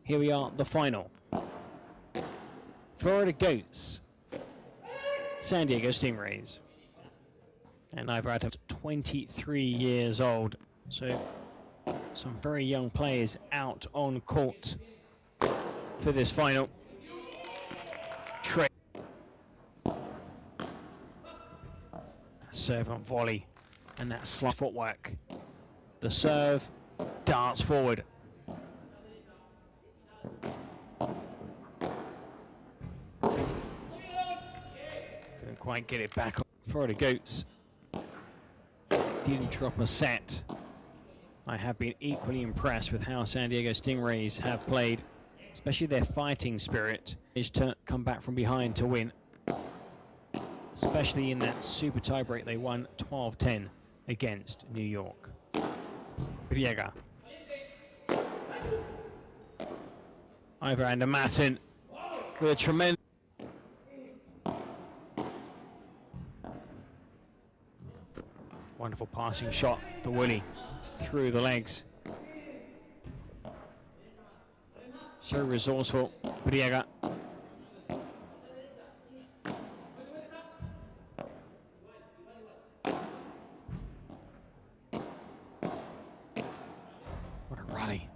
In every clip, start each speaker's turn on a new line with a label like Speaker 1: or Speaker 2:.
Speaker 1: Here we are, the final. Florida Goats, San Diego Stingrays. And I've had 23 years old, so some very young players out on court for this final. Serve on volley, and that slight footwork. The serve darts forward. Couldn't quite get it back. Florida Goats didn't drop a set. I have been equally impressed with how San Diego Stingrays have played, especially their fighting spirit, is to come back from behind to win. Especially in that super tiebreak, they won 12-10 against New York. Briega. Over Andenmatten with a tremendous. Wonderful passing shot, the Willie through the legs. So resourceful, Briega. What a rally.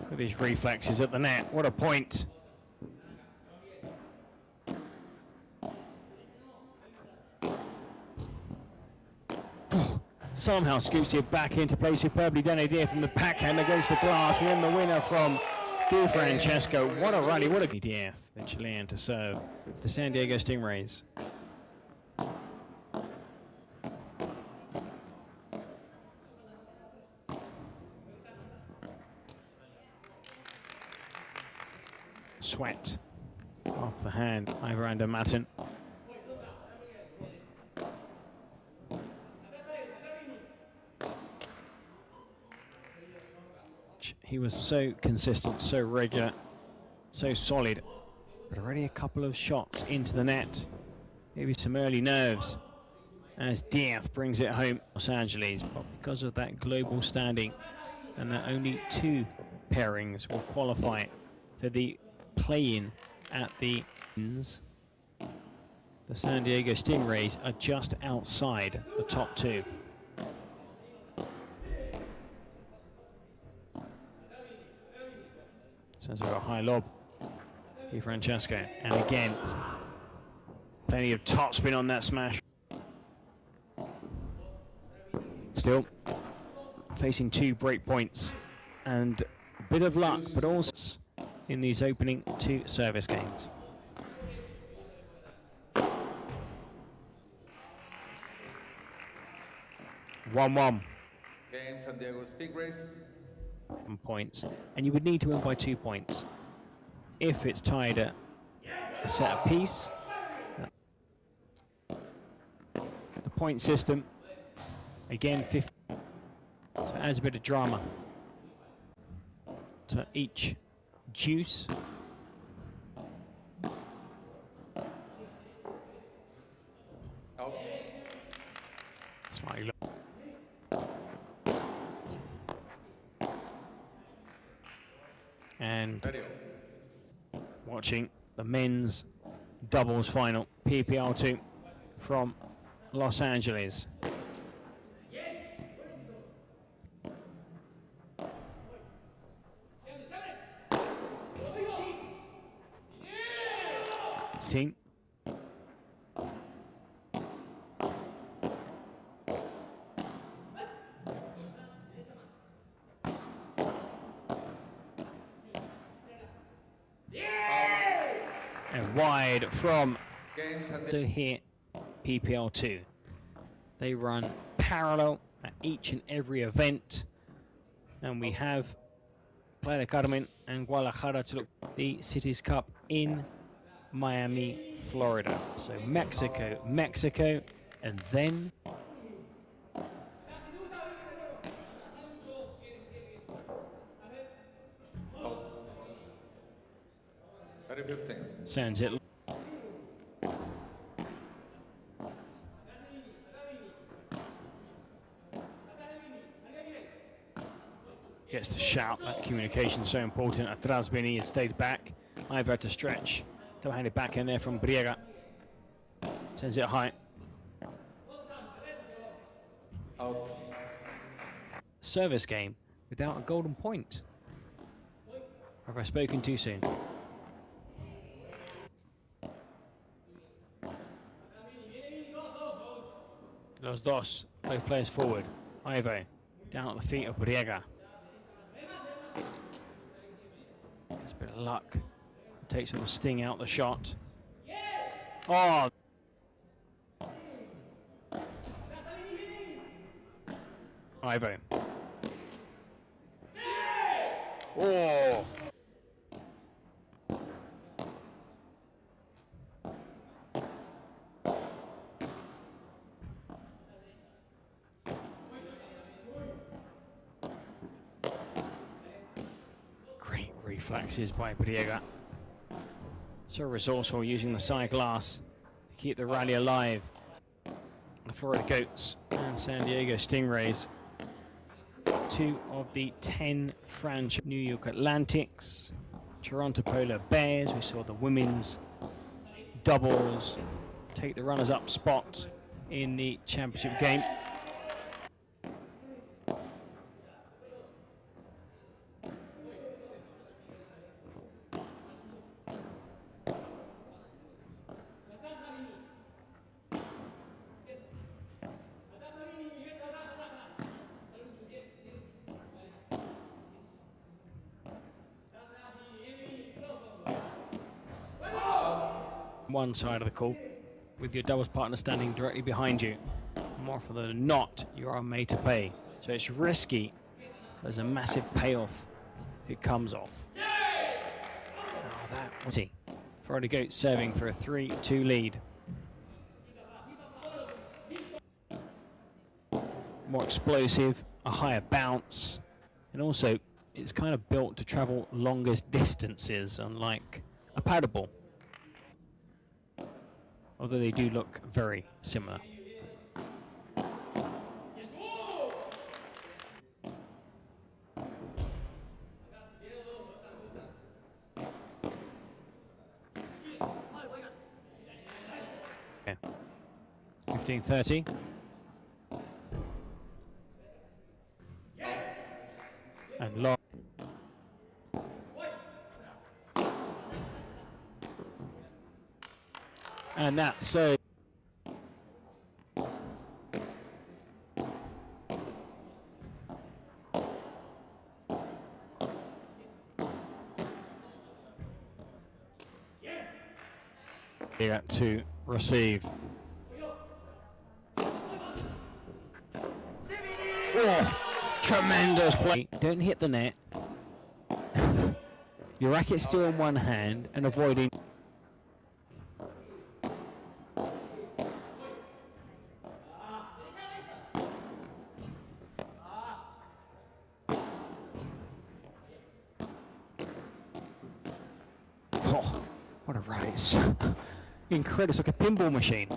Speaker 1: With his reflexes at the net, what a point. Somehow scoops it back into play, superbly done idea from the backhand against the glass, and then the winner from Francesco. What a rally, what a Diaz, the Chilean, to serve the San Diego Stingrays. Sweat off the hand, over Andenmatten. He was so consistent, so regular, so solid, but already a couple of shots into the net. Maybe some early nerves as Diaz brings it home. Los Angeles, but because of that global standing and that only 2 pairings will qualify for the play-in at the ends, the San Diego Stingrays are just outside the top 2. Sounds like a high lob. Here, Francesco, and again, plenty of topspin on that smash. Still facing 2 break points and a bit of luck, but also in these opening 2 service games. One.
Speaker 2: Game San Diego Stingrays.
Speaker 1: Points, and you would need to win by 2 points. If it's tied at a set apiece, the point system again 50, so it adds a bit of drama to each juice.
Speaker 2: Out.
Speaker 1: Slightly low. And watching the men's doubles final, PPL 2 from Los Angeles. Team. And wide from to here, PPL 2. They run parallel at each and every event, and we have Playa del Carmen and Guadalajara to look at the Cities Cup in Miami, Florida. So Mexico, and then sends it. Gets to shout. That communication so important. Atrás Vini has stayed back. Ivo to stretch. Double-handed back in there from Briega. Sends it high.
Speaker 2: Out.
Speaker 1: Service game without a golden point. Have I spoken too soon? Los dos, both players forward. Ivo down at the feet of Briega. Gets a bit of luck. Takes a little sting out the shot. Oh! Ivo. Oh! Great reflexes by Briega. So resourceful using the side glass to keep the rally alive. The Florida Goats and San Diego Stingrays. 2 of the 10 franchise. New York Atlantics, Toronto Polar Bears. We saw the women's doubles take the runners-up spot in the championship game. One side of the court with your doubles partner standing directly behind you. More often than not, you are made to pay. So it's risky. There's a massive payoff if it comes off. Oh, that Florida Goats serving for a 3-2 lead. More explosive, a higher bounce, and also it's kind of built to travel longest distances, unlike a paddleball. Although they do look very similar. Okay. 15-30. And long. And that's so. Here to receive. Oh, tremendous play. Don't hit the net. Your racket's still in one hand and avoiding. Oh, what a race. Incredible, it's like a pinball machine.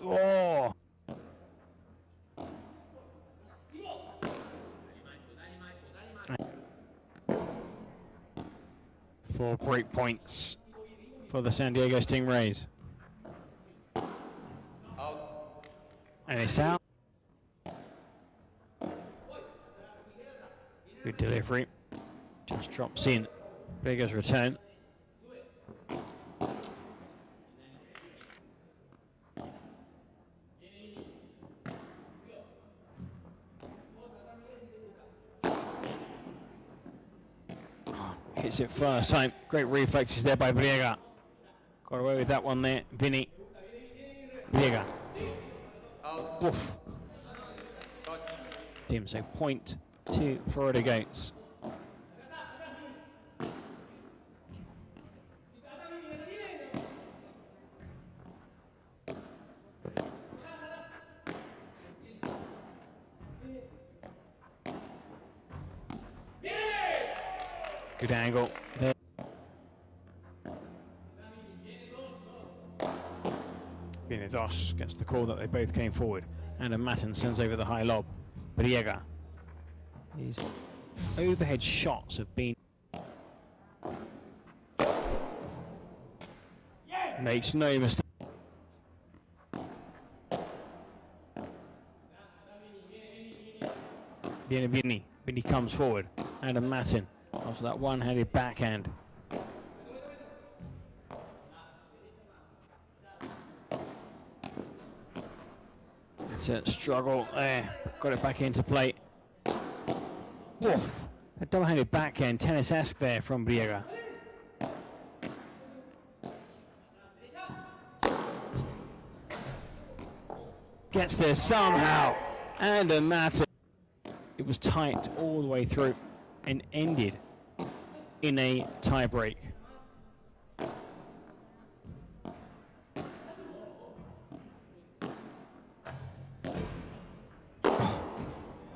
Speaker 1: Oh! For break points for the San Diego Stingrays. And it's out. Good delivery. Just drops in. Briega's return. Hits it first time. Great reflexes there by Briega. Got away with that one there. Vinny. Briega. Woof. Team, so point to Florida Goats. Good angle there. Diaz gets the call that they both came forward. Andenmatten sends over the high lob. Briega. His overhead shots have been... Makes no mistake. Bini comes forward. Andenmatten after that one-handed backhand. It's a struggle there. Got it back into play. Woof! A double-handed backhand, tennis-esque there from Briega. Gets there somehow. Andenmatten. It was tight all the way through and ended in a tie break.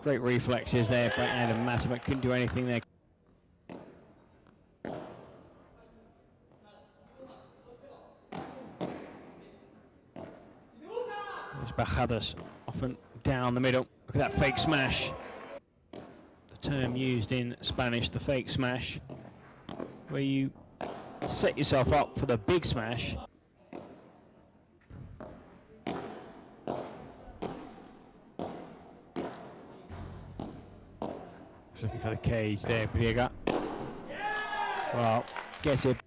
Speaker 1: Great reflexes there by Andenmatten, but couldn't do anything there. There's bajadas, often down the middle. Look at that fake smash. The term used in Spanish, the fake smash, where you set yourself up for the big smash. Looking for the cage there, Briega. Well, gets it.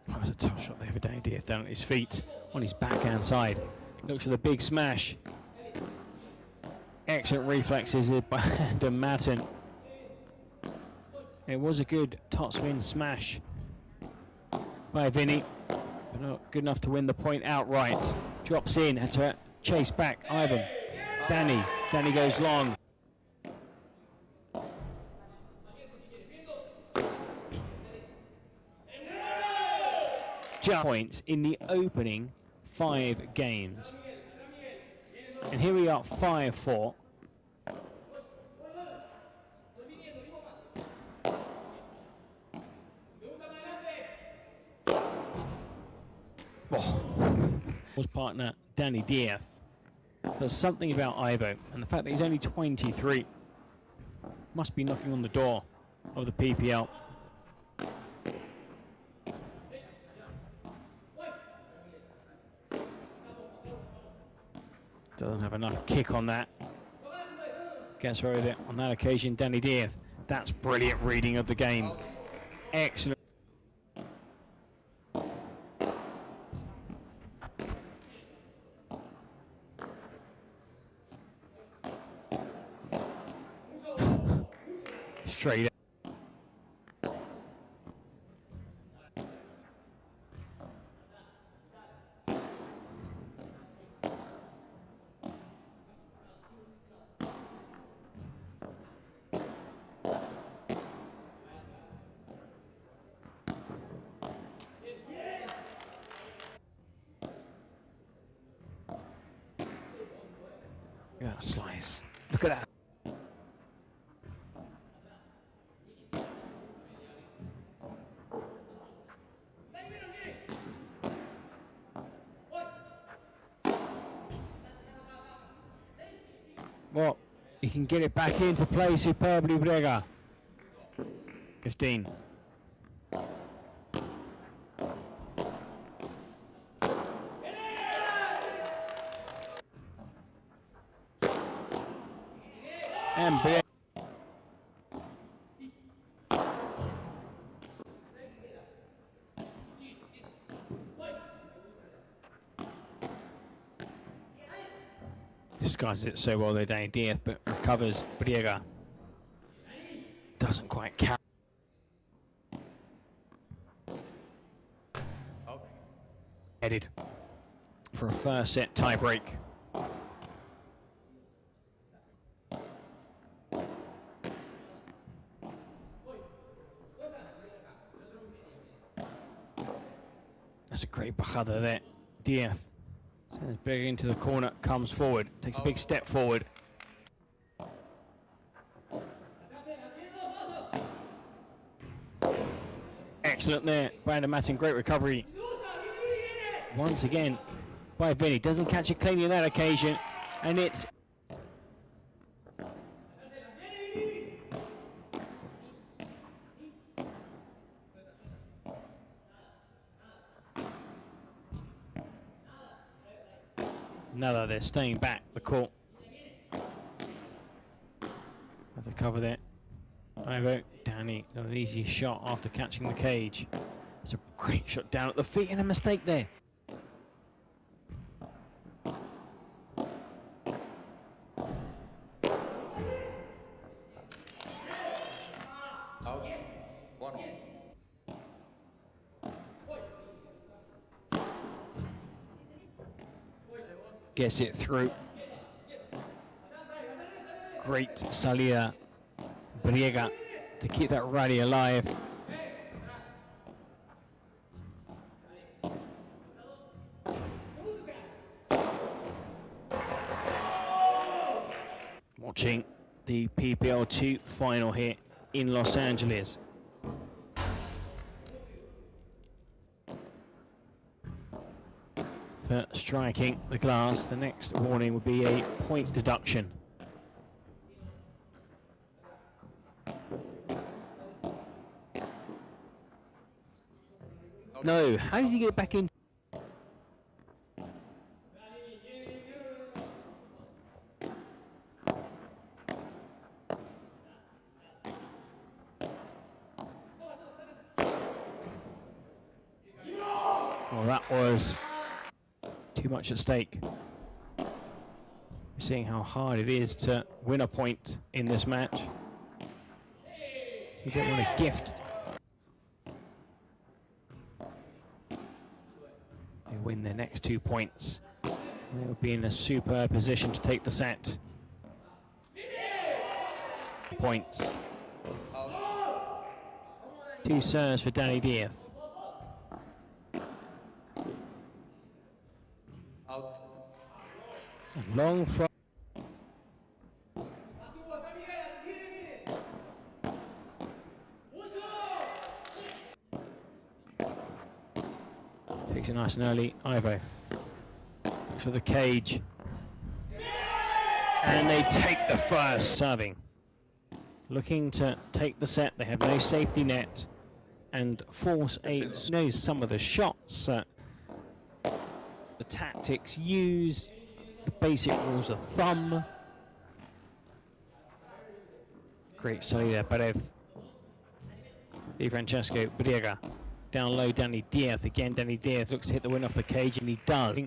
Speaker 1: That was a tough shot there for Diaz, down at his feet, on his backhand side. Looks for the big smash. Excellent reflexes by Andenmatten. It was a good topspin smash by Vinny, but not good enough to win the point outright. Drops in, had to chase back Ivan. Danny goes long. Just points in the opening 5 games. And here we are, 5-4. His partner, Diaz. There's something about Ivo, and the fact that he's only 23 must be knocking on the door of the PPL. Doesn't have enough kick on that. Gets rid of it on that occasion, Diaz. That's brilliant reading of the game. Excellent. Straight up. Look at that slice. Look at that. Well, he can get it back into play superbly, Briega. 15. And Briega. Disguises it so well there, Diaz, but recovers. Briega doesn't quite carry. Headed for a first set tie break. That's a great bajada there, Diaz. Sends Briega into the corner, comes forward, takes a big step forward. Excellent there by Andenmatten, great recovery. Once again by Vinny, doesn't catch it cleanly on that occasion, and it's another, they're staying back the court. Have to cover there. Ivo, Danny, an easy shot after catching the cage. It's a great shot down at the feet and a mistake there.
Speaker 2: Out. 1 all.
Speaker 1: Gets it through. Great salida, Briega, to keep that rally alive. Watching the PPL 2 final here in Los Angeles. For striking the glass, the next warning would be a point deduction. No, how does he get back in? Well, that was too much at stake. We're seeing how hard it is to win a point in this match. You don't want to gift. They win their next 2 points. And they'll be in a superb position to take the set. Points. 2 serves for Danny Diaz.
Speaker 2: Out.
Speaker 1: And long from. Takes it nice and early, Ivo. Looks for the cage. And they take the first, serving. Looking to take the set, they have no safety net. And force a, knows some of the shots, the tactics used, the basic rules of thumb. Great study there, Parev. Francesco, Briega. Down low, Danny Diaz. Again, Danny Diaz looks to hit the win off the cage, and he does.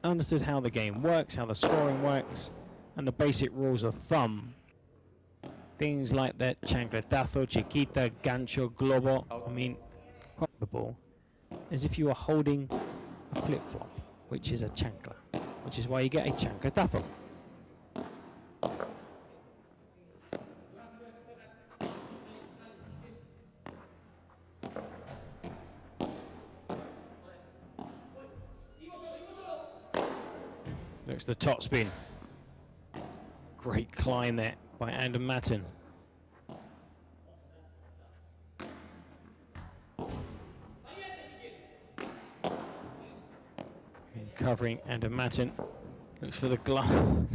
Speaker 1: Understood how the game works, how the scoring works, and the basic rules of thumb. Things like that chancletazo, chiquita, gancho, globo. I mean, the ball as if you were holding a flip-flop, which is a chancla, which is why you get a chancletazo. Looks the top spin. Great climb there by Andenmatten. Covering Andenmatten. Looks for the glove.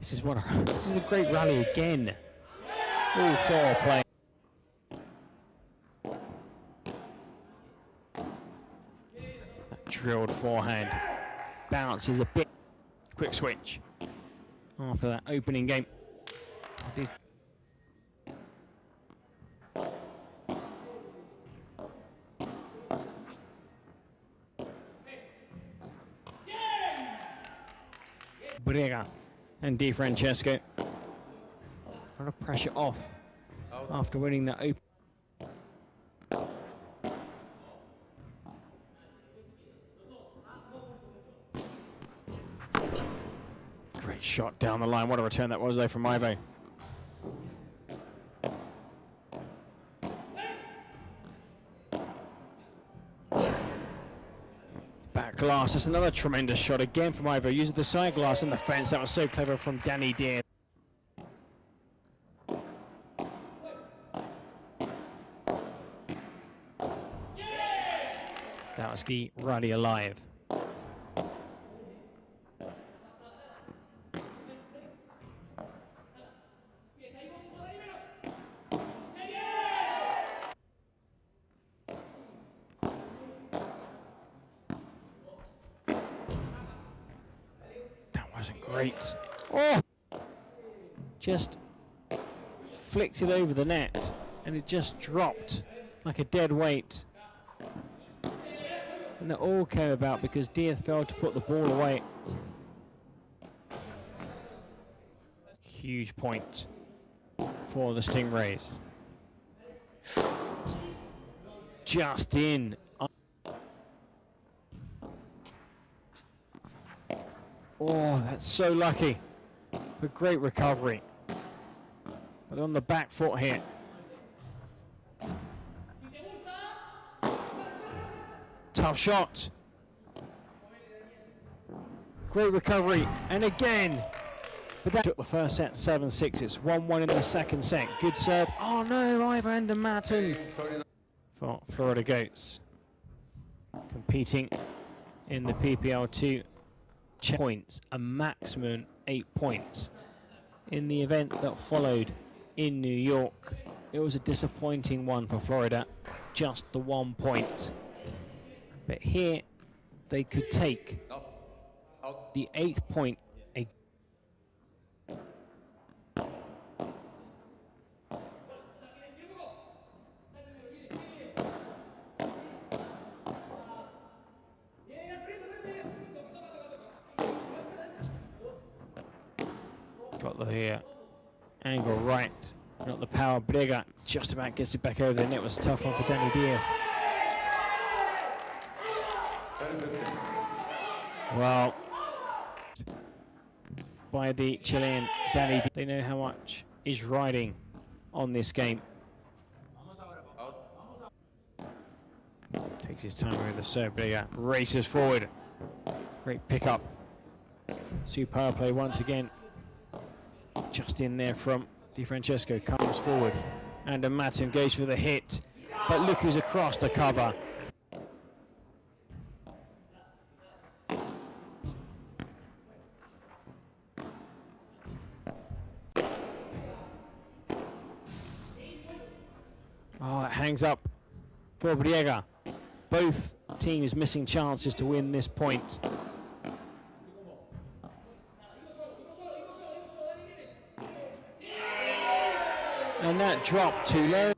Speaker 1: This is a great rally again. All 4 players. That drilled forehand bounces a bit. Quick switch after that opening game. Briega and Francesco. A lot of pressure off after winning that open. Great shot down the line. What a return that was though from Ivo. Back glass. That's another tremendous shot again from Ivo. Uses the side glass and the fence. That was so clever from Danny Diaz. That was the rally alive. That wasn't great. Oh! Just flicked it over the net and it just dropped like a dead weight. And that all came about because Diaz failed to put the ball away. Huge point for the Stingrays. Just in. Oh, that's so lucky. But great recovery. But on the back foot here. Tough shot. Great recovery. And again. But that took the first set 7-6. It's 1-1 in the second set. Good serve. Oh no, Ivan Andenmatten for Florida Goats. Competing in the PPL 2 points. A maximum 8 points. In the event that followed in New York, it was a disappointing one for Florida. Just the 1 point. But here, they could take the 8th point. Got the angle right, not the power. Briega just about gets it back over the net. Was a tough one for Danny Diaz. Well, by the Chilean Danny, they know how much is riding on this game. Takes his time with the serve. Briega races forward. Great pickup. Superb play once again. Just in there from Francesco, comes forward. Andenmatten goes for the hit. But look who's across the cover. Oh, it hangs up for Briega. Both teams missing chances to win this point. And that dropped too low.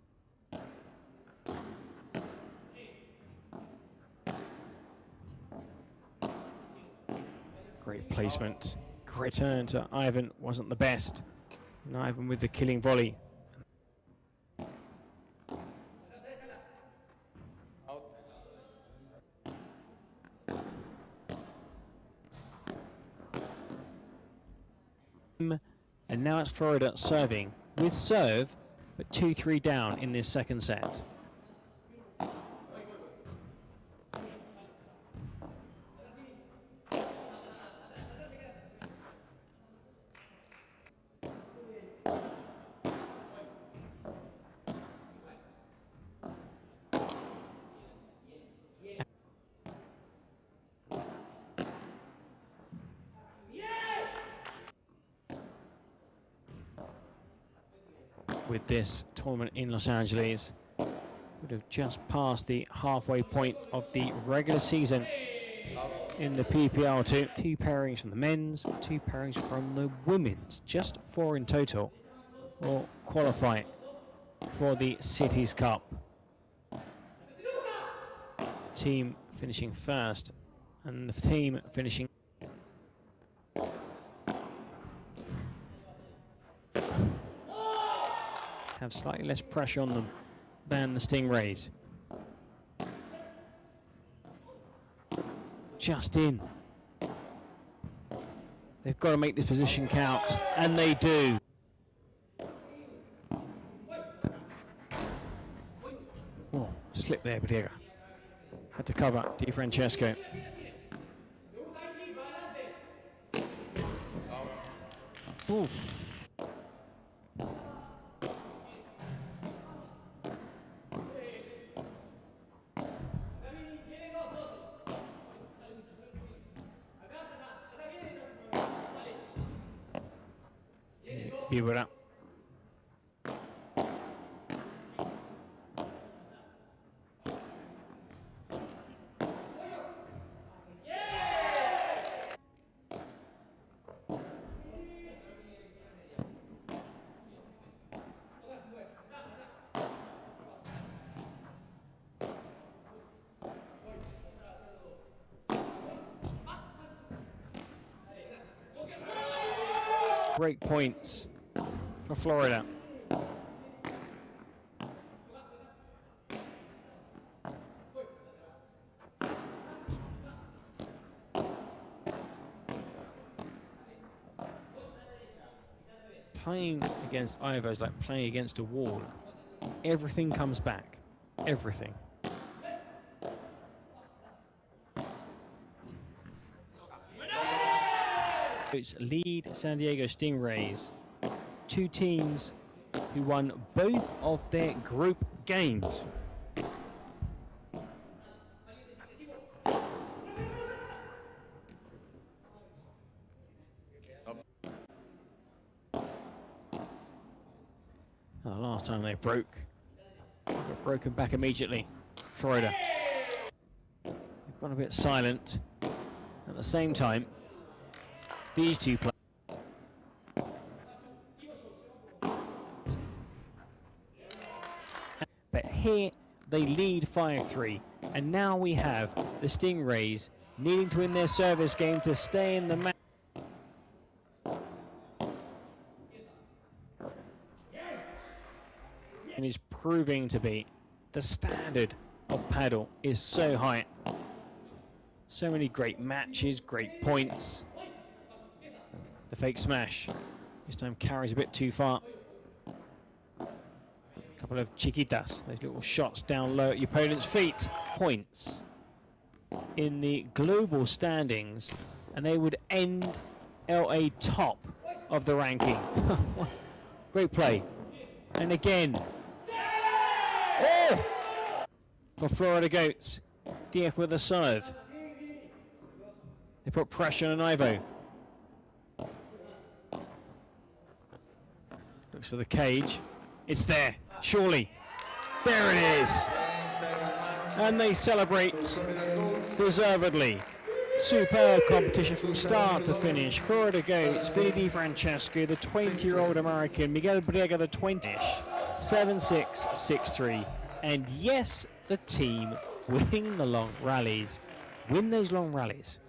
Speaker 1: Great placement. Great turn to Ivan. Wasn't the best. And Ivan with the killing volley. And now it's Florida serving with serve, but 2-3 down in this second set. With this tournament in Los Angeles, would have just passed the halfway point of the regular season in the PPL 2. 2 pairings from the men's, 2 pairings from the women's, just 4 in total will qualify for the Cities Cup. The team finishing first and the team finishing have slightly less pressure on them than the Stingrays. Just in. They've got to make this position count, and they do. Oh, slip there, Briega. Had to cover Francesco. Ooh. Vibra. Great points for Florida. Playing against Ivo is like playing against a wall. Everything comes back. Everything. It's lead San Diego Stingrays. Two teams who won both of their group games. Last time they got broken back immediately. Florida. They've gone a bit silent. At the same time, these two players. But here they lead 5-3. And now we have the Stingrays needing to win their service game to stay in the match. And is proving to be the standard of paddle is so high. So many great matches, great points. The fake smash this time carries a bit too far. A couple of chiquitas, those little shots down low at your opponent's feet. Points in the global standings, and they would end LA top of the ranking. Great play. And again, oh! For Florida Goats, Diaz with a serve. They put pressure on Ivo. Looks for the cage. It's there, surely. There it is. And they celebrate deservedly. Superb competition from start to finish. Florida Goats, Di Francesco, the 20-year-old American, Miguel Briega, the 20-ish, 7-6, 6-3. And yes, the team winning the long rallies. Win those long rallies.